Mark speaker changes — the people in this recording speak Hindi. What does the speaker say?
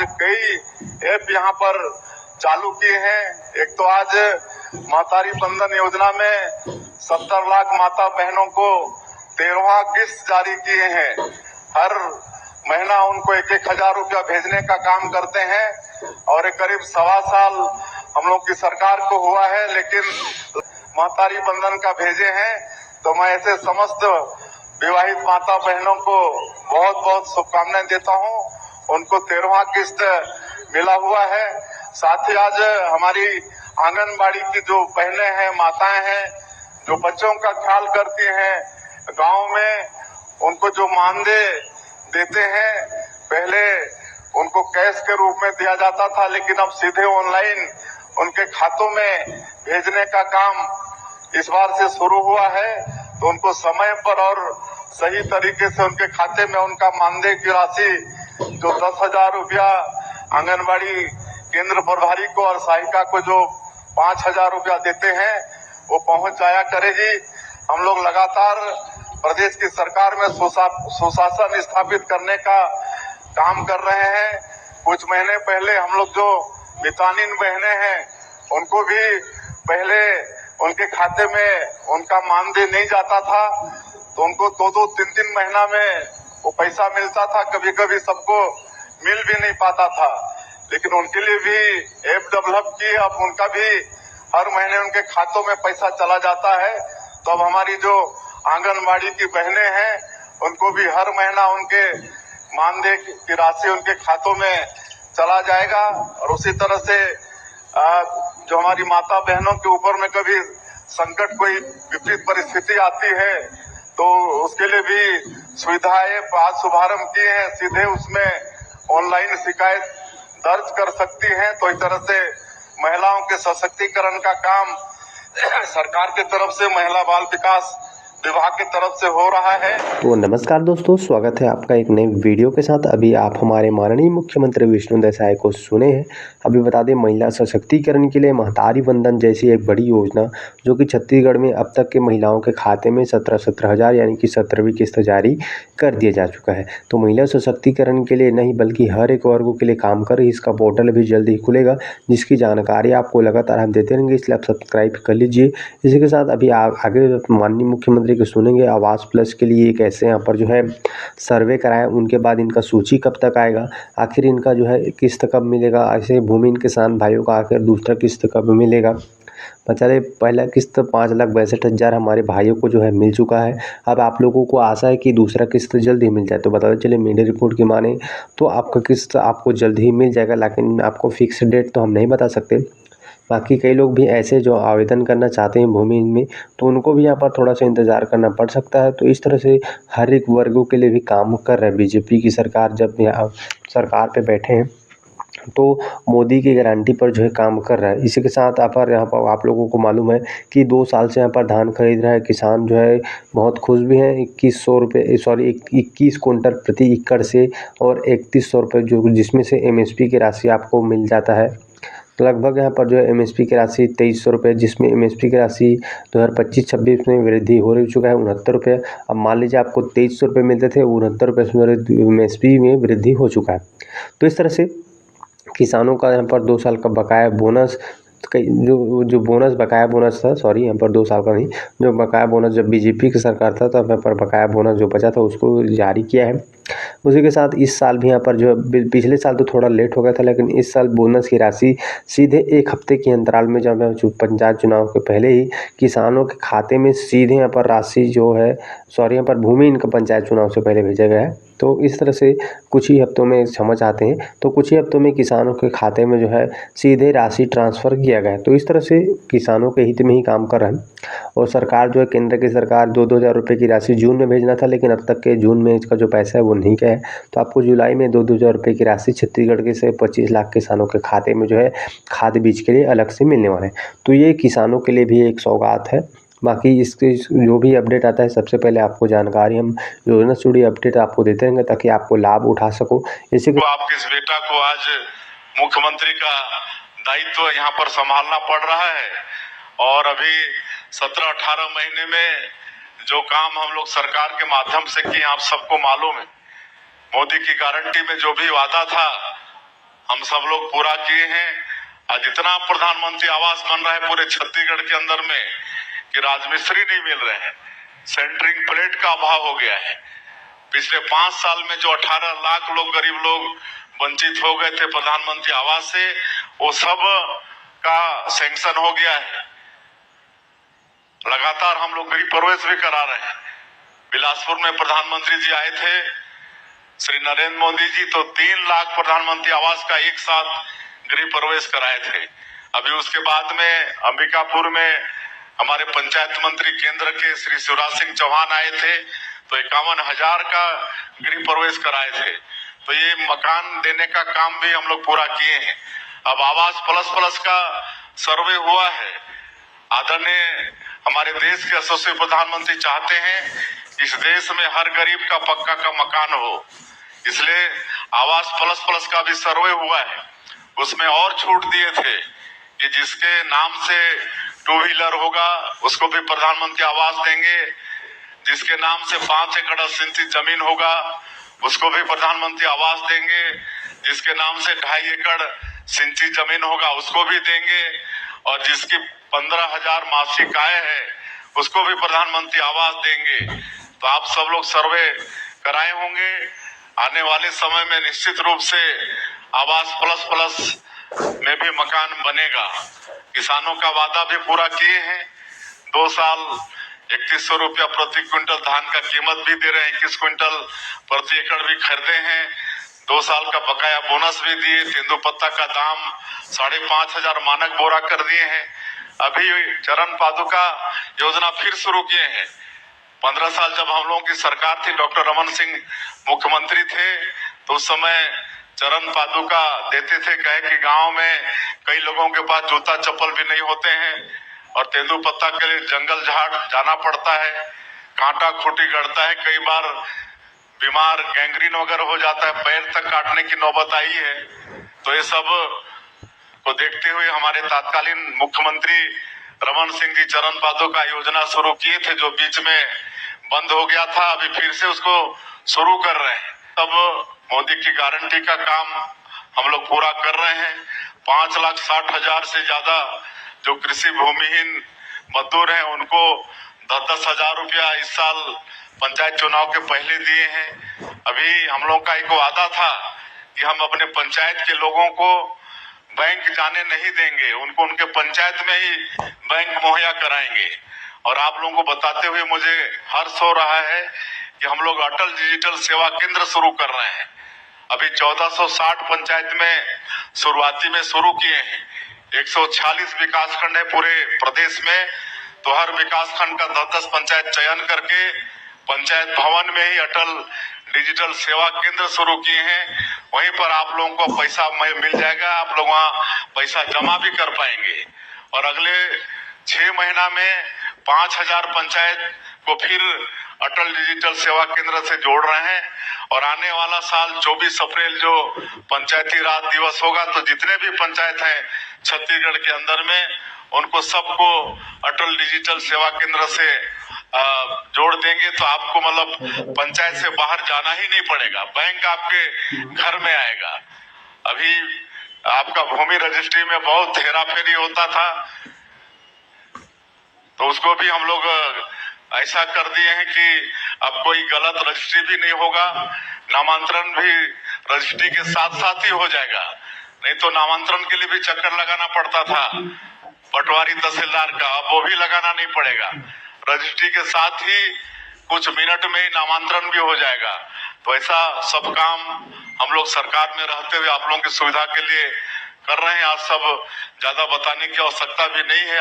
Speaker 1: आज कई ऐप यहाँ पर चालू किए हैं। एक तो आज महतारी बंधन योजना में 70 लाख माता बहनों को 13वां किस्त जारी किए हैं। हर महीना उनको 1,000 रुपया भेजने का काम करते हैं और एक करीब 1.25 साल हम लोग की सरकार को हुआ है, लेकिन महतारी बंधन का भेजे हैं। तो मैं ऐसे समस्त विवाहित माता बहनों को बहुत बहुत शुभकामनाएं देता हूं। उनको 13वां किस्त मिला हुआ है। साथ ही आज हमारी आंगनबाड़ी की जो बहनें हैं, माताएं हैं, जो बच्चों का ख्याल करती हैं, गांव में उनको जो मानदेय देते हैं, पहले उनको कैश के रूप में दिया जाता था, लेकिन अब सीधे ऑनलाइन उनके खातों में भेजने का काम इस बार से शुरू हुआ है। तो उनको समय पर और सही तरीके से उनके खाते में उनका मानदेय की राशि जो 10,000 रुपया आंगनबाड़ी केंद्र प्रभारी को और सहायिका को जो 5,000 रुपया देते हैं वो पहुंच जाया करेगी। हम लोग लगातार प्रदेश की सरकार में सुशासन स्थापित करने का काम कर रहे हैं। कुछ महीने पहले हम लोग जो मितानिन बहनें हैं उनको भी पहले उनके खाते में उनका मानदेय नहीं जाता था, तो उनको 2-2, 3-3 महीना में वो पैसा मिलता था। कभी कभी सबको मिल भी नहीं पाता था, लेकिन उनके लिए भी ऐप डेवलप की। अब उनका भी हर महीने उनके खातों में पैसा चला जाता है। तो अब हमारी जो आंगनबाड़ी की बहनें हैं उनको भी हर महीना उनके मानदेय की राशि उनके खातों में चला जाएगा। और उसी तरह से जो हमारी माता बहनों के ऊपर में कभी संकट कोई विपरीत परिस्थिति आती है तो उसके लिए भी सुविधाएं आज शुभारंभ किए हैं। सीधे उसमें ऑनलाइन शिकायत दर्ज कर सकती हैं। तो इस तरह से महिलाओं के सशक्तिकरण का काम सरकार की तरफ से महिला बाल विकास विभाग की तरफ से हो रहा है।
Speaker 2: तो नमस्कार दोस्तों, स्वागत है आपका एक नई वीडियो के साथ। अभी आप हमारे माननीय मुख्यमंत्री विष्णुदेव साय को सुने हैं। अभी बता दें, महिला सशक्तिकरण के लिए महतारी बंधन जैसी एक बड़ी योजना जो कि छत्तीसगढ़ में अब तक के महिलाओं के खाते में 17,000 यानी कि 17वीं किस्त जारी कर दिया जा चुका है। तो महिला सशक्तिकरण के लिए नहीं बल्कि हर एक वर्गों के लिए काम कर रही इसका पोर्टल भी जल्द ही खुलेगा, जिसकी जानकारी आपको लगातार हम देते रहेंगे, इसलिए आप सब्सक्राइब कर लीजिए। इसी के साथ अभी आगे माननीय मुख्यमंत्री को सुनेंगे आवास प्लस के लिए एक ऐसे यहाँ पर जो है सर्वे कराएं, उनके बाद इनका सूची कब तक आएगा, आखिर इनका जो है किस्त कब मिलेगा, ऐसे भूमिहीन किसान भाइयों का आखिर दूसरा किस्त कब मिलेगा। बता दें, पहला किस्त 5,62,000 हमारे भाइयों को जो है मिल चुका है। अब आप लोगों को आशा है कि दूसरा किस्त जल्द ही मिल जाए। तो बताते चलिए, मीडिया रिपोर्ट की माने तो आपका किस्त आपको जल्द ही मिल जाएगा, लेकिन आपको फिक्स डेट तो हम नहीं बता सकते। बाकी कई लोग भी ऐसे जो आवेदन करना चाहते हैं भूमि में, तो उनको भी यहाँ पर थोड़ा सा इंतज़ार करना पड़ सकता है। तो इस तरह से हर एक वर्गों के लिए भी काम कर रहा है बीजेपी की सरकार। जब यहाँ सरकार पे बैठे हैं तो मोदी की गारंटी पर जो है काम कर रहा है। इसी के साथ यहाँ पर आप लोगों को मालूम है कि 2 साल से यहाँ पर धान खरीद रहा है किसान, जो है बहुत खुश भी हैं। 2100 रुपये 21 कुंटल प्रति एकड़ से और 3100 रुपये जो जिसमें से एमएसपी की राशि आपको मिल जाता है। लगभग यहाँ पर जो है एमएसपी की राशि 2300 रुपये, जिसमें एमएसपी की राशि 2025-26 में वृद्धि हो चुका है 69 रुपये। अब मान लीजिए आपको 2300 रुपये मिलते थे, 69 रुपये एमएसपी में वृद्धि हो चुका है। तो इस तरह से किसानों का यहाँ पर 2 साल का बकाया बोनस जो बोनस बकाया बोनस था, सॉरी यहाँ पर 2 साल का नहीं, जो बकाया बोनस जब बीजेपी की सरकार था तब यहाँ पर बकाया बोनस जो बचा था उसको जारी किया है। उसी के साथ इस साल भी यहाँ पर जो पिछले साल तो थोड़ा लेट हो गया था, लेकिन इस साल बोनस की राशि सीधे 1 हफ्ते के अंतराल में, जब पंचायत चुनाव के पहले ही किसानों के खाते में सीधे यहाँ पर राशि जो है, सॉरी यहाँ पर भूमि इनका पंचायत चुनाव से पहले भेजा गया है। तो इस तरह से कुछ ही हफ्तों में समझ आते हैं, तो कुछ ही हफ्तों में किसानों के खाते में जो है सीधे राशि ट्रांसफ़र किया गया है। तो इस तरह से किसानों के हित में ही काम कर रहा है। और सरकार जो है, केंद्र की सरकार 2-2 हज़ार रुपये की राशि जून में भेजना था, लेकिन अब तक के जून में इसका जो पैसा है वो नहीं गया है। तो आपको जुलाई में 2-2 हज़ार रुपये की राशि छत्तीसगढ़ के से 25 लाख किसानों के खाते में जो है खाद बीज के लिए अलग से मिलने वाला है। तो ये किसानों के लिए भी एक सौगात है। बाकी इसके जो भी अपडेट आता है सबसे पहले आपको जानकारी हम योजना से जुड़ी अपडेट आपको देते रहेंगे, ताकि आपको लाभ उठा सको। इसी
Speaker 1: को आपके इस बेटा को आज मुख्यमंत्री का दायित्व यहाँ पर संभालना पड़ रहा है। और अभी 17-18 महीने में जो काम हम लोग सरकार के माध्यम से किए आप सबको मालूम है। मोदी की गारंटी में जो भी वादा था हम सब लोग पूरा किए हैं। आज इतना प्रधानमंत्री आवास बन रहा है पूरे छत्तीसगढ़ के अंदर में कि राजमिस्त्री नहीं मिल रहे हैं, सेंटरिंग प्लेट का अभाव हो गया है। पिछले 5 साल में जो 18 लाख लोग, गरीब लोग वंचित हो गए थे प्रधानमंत्री आवास से, वो सब का सैंक्शन हो गया है। लगातार हम लोग गृह प्रवेश भी करा रहे हैं। बिलासपुर में प्रधानमंत्री जी आए थे, श्री नरेंद्र मोदी जी, तो 3 लाख प्रधानमंत्री आवास का एक साथ गृह प्रवेश कराए थे। अभी उसके बाद में अंबिकापुर में हमारे पंचायत मंत्री केंद्र के श्री शिवराज सिंह चौहान आए थे, तो 51,000 का गृह प्रवेश कराए थे। तो ये मकान देने का काम भी हम लोग पूरा किए हैं। अब आवास प्लस का सर्वे हुआ है। आदरणीय हमारे देश के यशस्वी प्रधानमंत्री चाहते हैं इस देश में हर गरीब का पक्का का मकान हो, इसलिए आवास प्लस का भी सर्वे हुआ है। उसमें और छूट दिए थे कि जिसके नाम से 2 व्हीलर होगा उसको भी प्रधानमंत्री आवास देंगे, जिसके नाम से 5 एकड़ सिंचित जमीन होगा उसको भी प्रधानमंत्री आवास देंगे, जिसके नाम से 2.5 एकड़ सिंचित जमीन होगा उसको भी देंगे, और जिसकी 15,000 मासिक आय है उसको भी प्रधानमंत्री आवास देंगे। तो आप सब लोग सर्वे कराए होंगे। आने वाले समय में निश्चित रूप से आवास प्लस में भी मकान बनेगा। किसानों का वादा भी पूरा किए हैं। 2 साल 3100 रुपया प्रति क्विंटल धान का कीमत भी दे रहे हैं, 21 क्विंटल प्रति एकड़ भी खरीदे हैं। 2 साल का बकाया बोनस भी दिए। तेंदुपत्ता का दाम 5,500 मानक बोरा कर दिए हैं। अभी चरण पादुका योजना फिर शुरू किए हैं। 15 साल जब हम लोगों की सरकार थी, डॉक्टर रमन सिंह मुख्यमंत्री थे, तो उस समय चरण पादुका देते थे। कहे कि गांव में कई लोगों के पास जूता चप्पल भी नहीं होते हैं और तेंदुपत्ता के लिए जंगल झाड़ जाना पड़ता है, कांटा खूंटी गड़ता है, कई बार बीमार गैंग्रीन वगैरह हो जाता है, पैर तक काटने की नौबत आई है। तो ये सब को देखते हुए हमारे तत्कालीन मुख्यमंत्री रमन सिंह जी चरण पादुका योजना शुरू किए थे, जो बीच में बंद हो गया था। अभी फिर से उसको शुरू कर रहे हैं। तब मोदी की गारंटी का काम हम लोग पूरा कर रहे हैं। 5,60,000 से ज्यादा जो कृषि भूमिहीन मजदूर हैं उनको 10,000 रुपया इस साल पंचायत चुनाव के पहले दिए हैं। अभी हम लोग का एक वादा था कि हम अपने पंचायत के लोगों को बैंक जाने नहीं देंगे, उनको उनके पंचायत में ही बैंक मुहैया कराएंगे। और आप लोगों को बताते हुए मुझे हर्ष हो रहा है कि हम लोग अटल डिजिटल सेवा केंद्र शुरू कर रहे हैं। अभी 1460 पंचायत में शुरुआती में शुरू किए हैं। 146 विकास खंड है पूरे प्रदेश में, तो हर विकास खंड का 10-10 पंचायत चयन करके पंचायत भवन में ही अटल डिजिटल सेवा केंद्र शुरू किए हैं। वहीं पर आप लोगों को पैसा मिल जाएगा, आप लोग वहाँ पैसा जमा भी कर पाएंगे। और अगले 6 महीना में 5,000 पंचायत को फिर अटल डिजिटल सेवा केंद्र से जोड़ रहे हैं। और आने वाला साल 24 अप्रैल जो पंचायती राज दिवस होगा, तो जितने भी पंचायत हैं छत्तीसगढ़ के अंदर में, उनको सबको अटल डिजिटल सेवा केंद्र से जोड़ देंगे। तो आपको मतलब पंचायत से बाहर जाना ही नहीं पड़ेगा, बैंक आपके घर में आएगा। अभी आपका भूमि रजिस्ट्री में बहुत हेराफेरी होता था, तो उसको भी हम लोग ऐसा कर दिए हैं कि अब कोई गलत रजिस्ट्री भी नहीं होगा। नामांतरण भी रजिस्ट्री के साथ साथ ही हो जाएगा, नहीं तो नामांतरण के लिए भी चक्कर लगाना पड़ता था पटवारी तहसीलदार का, अब वो भी लगाना नहीं पड़ेगा। रजिस्ट्री के साथ ही कुछ मिनट में ही नामांतरण भी हो जाएगा। तो ऐसा सब काम हम लोग सरकार में रहते हुए आप लोगों की सुविधा के लिए कर रहे हैं। आज सब ज्यादा बताने की आवश्यकता भी नहीं है।